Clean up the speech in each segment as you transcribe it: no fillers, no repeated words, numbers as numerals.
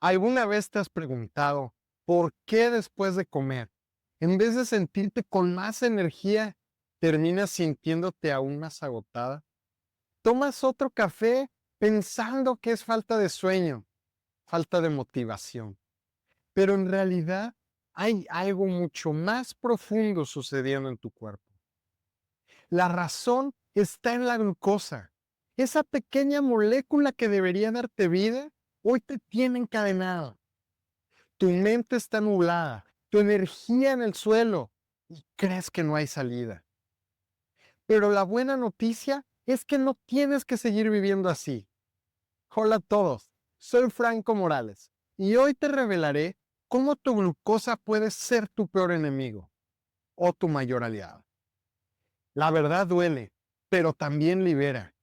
¿Alguna vez te has preguntado por qué después de comer, en vez de sentirte con más energía, terminas sintiéndote aún más agotada? Tomas otro café pensando que es falta de sueño, falta de motivación, pero en realidad hay algo mucho más profundo sucediendo en tu cuerpo. La razón está en la glucosa. Esa pequeña molécula que debería darte vida, hoy te tiene encadenado. Tu mente está nublada, tu energía en el suelo y crees que no hay salida. Pero la buena noticia es que no tienes que seguir viviendo así. Hola a todos, soy Franco Morales y hoy te revelaré cómo tu glucosa puede ser tu peor enemigo o tu mayor aliado. La verdad duele, pero también libera.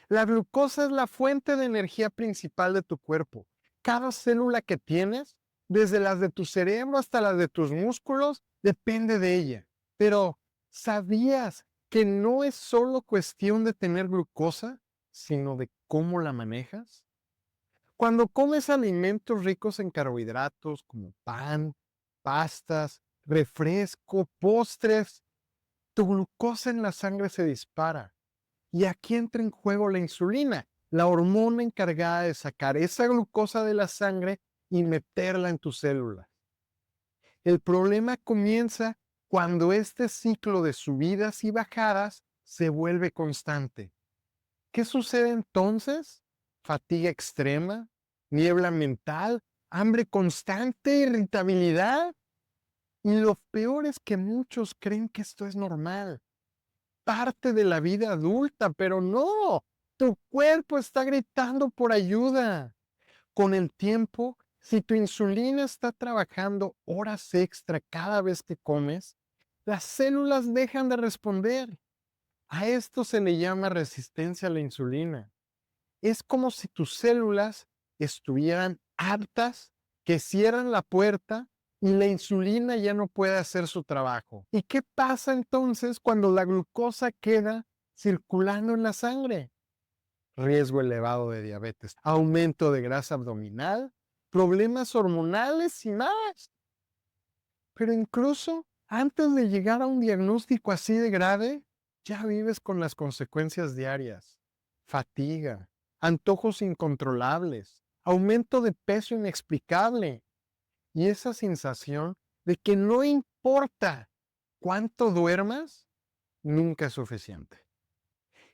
La glucosa es la fuente de energía principal de tu cuerpo. Cada célula que tienes, desde las de tu cerebro hasta las de tus músculos, depende de ella. Pero, ¿sabías que no es solo cuestión de tener glucosa, sino de cómo la manejas? Cuando comes alimentos ricos en carbohidratos como pan, pastas, refresco, postres, tu glucosa en la sangre se dispara. Y aquí entra en juego la insulina, la hormona encargada de sacar esa glucosa de la sangre y meterla en tus células. El problema comienza cuando este ciclo de subidas y bajadas se vuelve constante. ¿Qué sucede entonces? Fatiga extrema, niebla mental, hambre constante, irritabilidad. Y lo peor es que muchos creen que esto es normal, parte de la vida adulta, pero no, tu cuerpo está gritando por ayuda. Con el tiempo, si tu insulina está trabajando horas extra cada vez que comes, las células dejan de responder. A esto se le llama resistencia a la insulina. Es como si tus células estuvieran hartas, que cierran la puerta y la insulina ya no puede hacer su trabajo. ¿Y qué pasa entonces cuando la glucosa queda circulando en la sangre? Riesgo elevado de diabetes, aumento de grasa abdominal, problemas hormonales y más. Pero incluso antes de llegar a un diagnóstico así de grave, ya vives con las consecuencias diarias. Fatiga, antojos incontrolables, aumento de peso inexplicable y esa sensación de que no importa cuánto duermas, nunca es suficiente.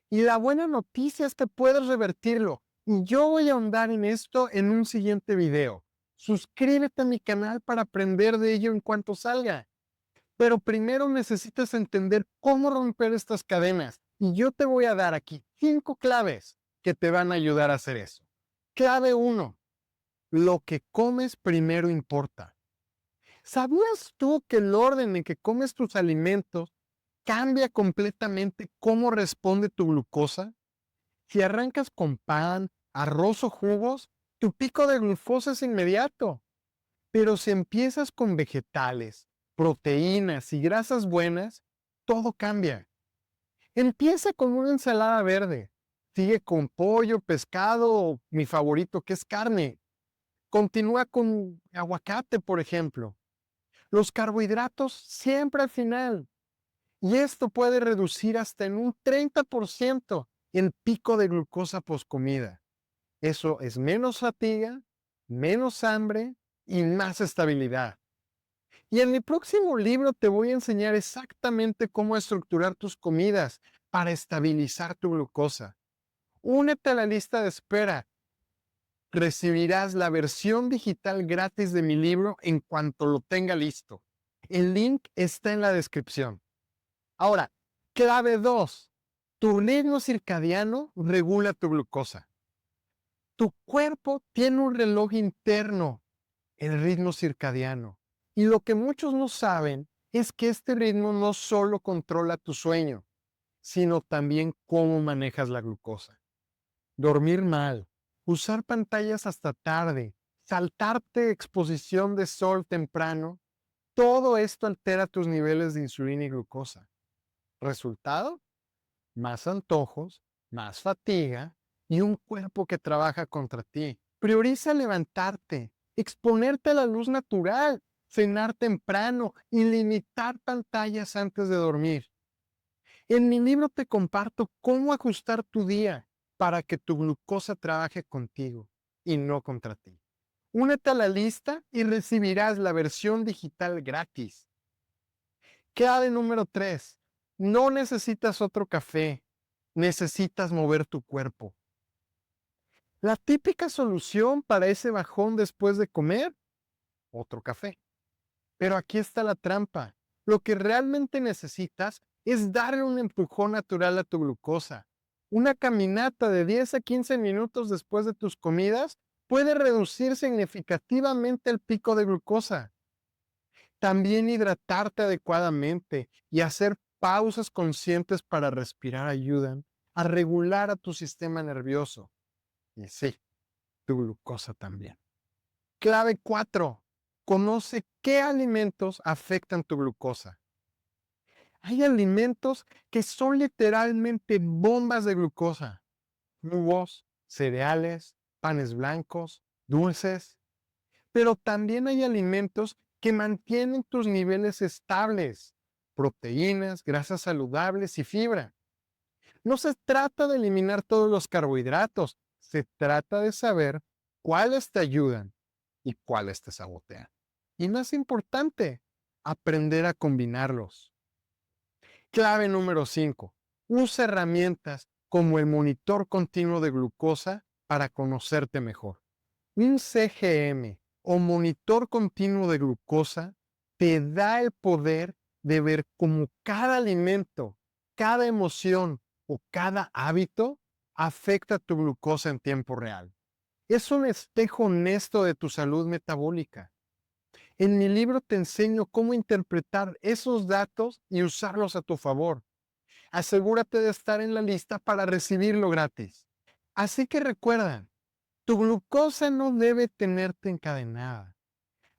Y la buena noticia es que puedes revertirlo. Y yo voy a ahondar en esto en un siguiente video. Suscríbete a mi canal para aprender de ello en cuanto salga. Pero primero necesitas entender cómo romper estas cadenas. Y yo te voy a dar aquí 5 claves que te van a ayudar a hacer eso. Clave 1. Lo que comes primero importa. ¿Sabías tú que el orden en que comes tus alimentos cambia completamente cómo responde tu glucosa? Si arrancas con pan, arroz o jugos, tu pico de glucosa es inmediato. Pero si empiezas con vegetales, proteínas y grasas buenas, todo cambia. Empieza con una ensalada verde. Sigue con pollo, pescado o mi favorito que es carne. Continúa con aguacate, por ejemplo. Los carbohidratos siempre al final. Y esto puede reducir hasta en un 30% el pico de glucosa poscomida. Eso es menos fatiga, menos hambre y más estabilidad. Y en mi próximo libro te voy a enseñar exactamente cómo estructurar tus comidas para estabilizar tu glucosa. Únete a la lista de espera. Recibirás la versión digital gratis de mi libro en cuanto lo tenga listo. El link está en la descripción. Ahora, clave 2. Tu ritmo circadiano regula tu glucosa. Tu cuerpo tiene un reloj interno, el ritmo circadiano. Y lo que muchos no saben es que este ritmo no solo controla tu sueño, sino también cómo manejas la glucosa. Dormir mal, usar pantallas hasta tarde, saltarte exposición de sol temprano, todo esto altera tus niveles de insulina y glucosa. Resultado, más antojos, más fatiga y un cuerpo que trabaja contra ti. Prioriza levantarte, exponerte a la luz natural, cenar temprano y limitar pantallas antes de dormir. En mi libro te comparto cómo ajustar tu día para que tu glucosa trabaje contigo y no contra ti. Únete a la lista y recibirás la versión digital gratis. Clave número 3. No necesitas otro café, necesitas mover tu cuerpo. La típica solución para ese bajón después de comer, otro café. Pero aquí está la trampa. Lo que realmente necesitas es darle un empujón natural a tu glucosa. Una caminata de 10 a 15 minutos después de tus comidas puede reducir significativamente el pico de glucosa. También hidratarte adecuadamente y hacer pausas conscientes para respirar ayudan a regular a tu sistema nervioso. Y sí, tu glucosa también. Clave 4. Conoce qué alimentos afectan tu glucosa. Hay alimentos que son literalmente bombas de glucosa. Jugos, cereales, panes blancos, dulces. Pero también hay alimentos que mantienen tus niveles estables. Proteínas, grasas saludables y fibra. No se trata de eliminar todos los carbohidratos. Se trata de saber cuáles te ayudan y cuáles te sabotean. Y más importante, aprender a combinarlos. Clave número 5. Usa herramientas como el monitor continuo de glucosa para conocerte mejor. Un CGM o monitor continuo de glucosa te da el poder de ver cómo cada alimento, cada emoción o cada hábito afecta tu glucosa en tiempo real. Es un espejo honesto de tu salud metabólica. En mi libro te enseño cómo interpretar esos datos y usarlos a tu favor. Asegúrate de estar en la lista para recibirlo gratis. Así que recuerda, tu glucosa no debe tenerte encadenada.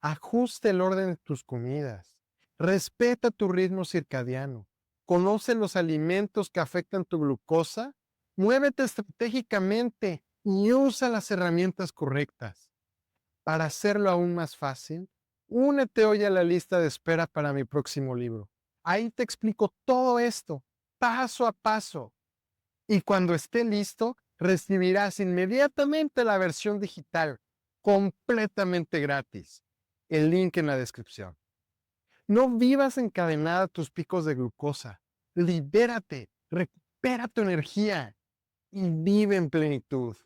Ajusta el orden de tus comidas. Respeta tu ritmo circadiano. Conoce los alimentos que afectan tu glucosa. Muévete estratégicamente y usa las herramientas correctas. Para hacerlo aún más fácil, únete hoy a la lista de espera para mi próximo libro. Ahí te explico todo esto, paso a paso. Y cuando esté listo, recibirás inmediatamente la versión digital, completamente gratis. El link en la descripción. No vivas encadenada a tus picos de glucosa. Libérate, recupera tu energía y vive en plenitud.